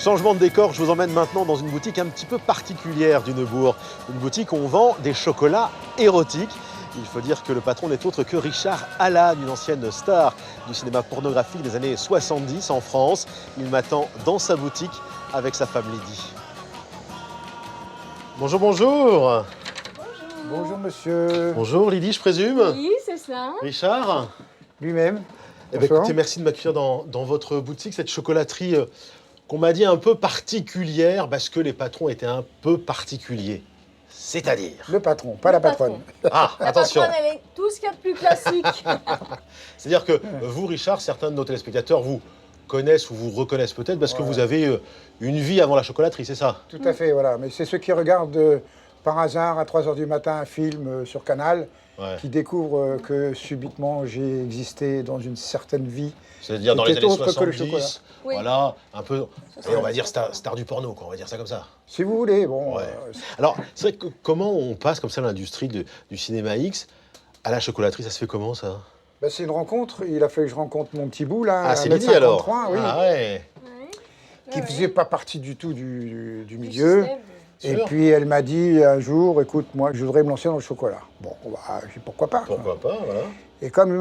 Changement de décor, je vous emmène maintenant dans une boutique un petit peu particulière du Neubourg. Une boutique où on vend des chocolats érotiques. Il faut dire que le patron n'est autre que Richard Allan, une ancienne star du cinéma pornographique des années 70 en France. Il m'attend dans sa boutique avec sa femme Lydie. Bonjour, bonjour. Bonjour monsieur. Bonjour Lydie, je présume. Oui, c'est ça. Richard. Lui-même. Eh bien, écoutez, merci de m'accueillir dans votre boutique, cette chocolaterie qu'on m'a dit un peu particulière parce que les patrons étaient un peu particuliers. C'est-à-dire... Le patron, pas la patronne. Ah, La attention. patronne, elle est tout ce qu'il y a de plus classique. C'est-à-dire que vous, Richard, certains de nos téléspectateurs vous connaissent ou vous reconnaissent peut-être parce que vous avez une vie avant la chocolaterie, c'est ça? Tout à fait, voilà. Mais c'est ceux qui regardent par hasard à 3 h du matin un film sur Canal, qui découvrent que subitement j'ai existé dans une certaine vie. C'est-à-dire dans les années autre que le 70, Oui. voilà, un peu, et on va dire star du porno, quoi, on va dire ça comme ça. Si vous voulez, bon. Ouais. Alors, c'est vrai que comment on passe comme ça de l'industrie du cinéma X à la chocolaterie, ça se fait comment ça? Ben, c'est une rencontre. Il a fallu que je rencontre mon petit bout, là. Ah, c'est 1 m Lydie alors? 53, oui. Ah ouais. Qui ne faisait pas partie du tout du milieu. Et Sûr. puis elle m'a dit un jour, écoute, moi je voudrais me lancer dans le chocolat. Bon, bah, j'ai dit, pourquoi pas. quoi. Pourquoi pas, voilà. Et comme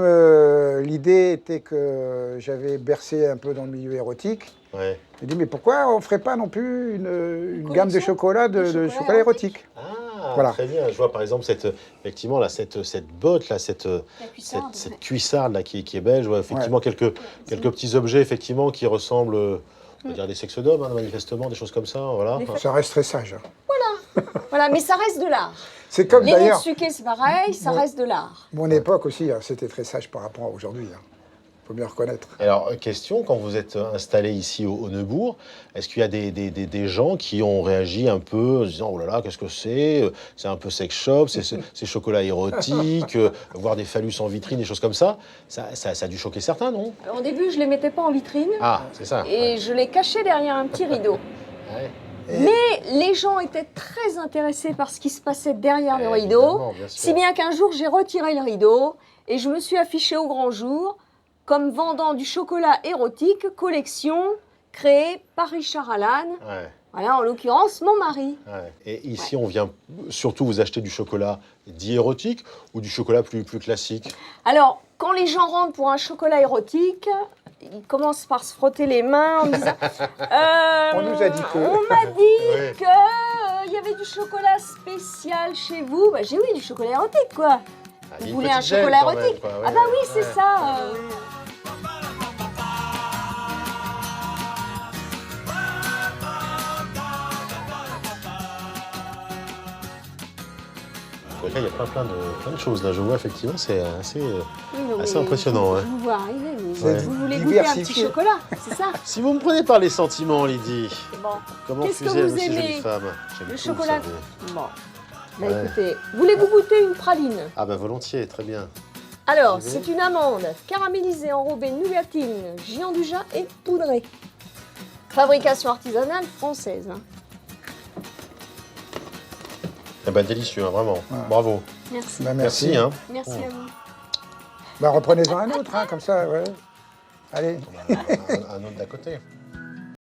l'idée était que j'avais bercé un peu dans le milieu érotique, Ouais. j'ai dit, mais pourquoi on ne ferait pas non plus une gamme de collection chocolat, de de chocolat chocolat érotique. Ah, Voilà. très bien. Je vois par exemple effectivement là, cette botte, là, cette cuissarde là, qui est belle. Je vois effectivement quelques petits objets effectivement qui ressemblent, on va dire des sexes d'hommes, hein, manifestement, des choses comme ça. Voilà. Ça reste très sage. Hein. Voilà, mais ça reste de l'art. C'est comme Les noix de d'ailleurs, sucre, c'est pareil, ça reste de l'art. mon époque aussi, hein, c'était très sage par rapport à aujourd'hui. Il faut bien reconnaître. Alors, question, quand vous êtes installé ici au Neubourg, est-ce qu'il y a des gens qui ont réagi un peu en se disant « Oh là là, qu'est-ce que c'est? C'est un peu sex shop, c'est chocolat érotique, voir des phallus en vitrine, des choses comme ça. » Ça a dû choquer certains, non? Alors, au début, je ne les mettais pas en vitrine Ah, c'est ça. et je les cachais derrière un petit rideau. Ouais. Mais les gens étaient très intéressés par ce qui se passait derrière le rideau, Évidemment, bien sûr. si bien qu'un jour, j'ai retiré le rideau et je me suis affichée au grand jour comme vendant du chocolat érotique, collection créée par Richard Allan. Ouais. Voilà, en l'occurrence, mon mari. Ouais. Et ici, on vient surtout vous acheter du chocolat dit érotique ou du chocolat plus classique? Alors, quand les gens rentrent pour un chocolat érotique, ils commencent par se frotter les mains en disant On nous a dit que. On m'a dit Oui. qu'il y avait du chocolat spécial chez vous. Bah, j'ai oui, du chocolat érotique, quoi. Ah, Vous une voulez un petite gêne, chocolat quand même, érotique? quoi. Ah Ouais, bah oui, c'est ouais. ça. Donc là, il y a plein de choses. Là, je vois effectivement, c'est assez Oui, impressionnant. Je Ouais. vous vois arriver, mais Ouais. vous voulez goûter un petit Diversifié. chocolat, c'est ça? Si vous me prenez par les sentiments, Lydie, Bon, comment Qu'est-ce que refuser à vous une aussi aimez? jolie femme? J'aime le tout, chocolat. vous savez. Bon, bah Ouais. écoutez, voulez-vous goûter une praline? Ah bah volontiers, très bien. Alors, J'y vais. c'est une amande caramélisée, enrobée nougatine, gianduja et poudrée. Fabrication artisanale française. Hein. Eh ben délicieux, hein, vraiment. Voilà. Bravo. Merci. Bah, Merci. Hein. Merci à vous. Bah, reprenez-en un autre, hein, comme ça, ouais. Allez. Un autre d'à côté.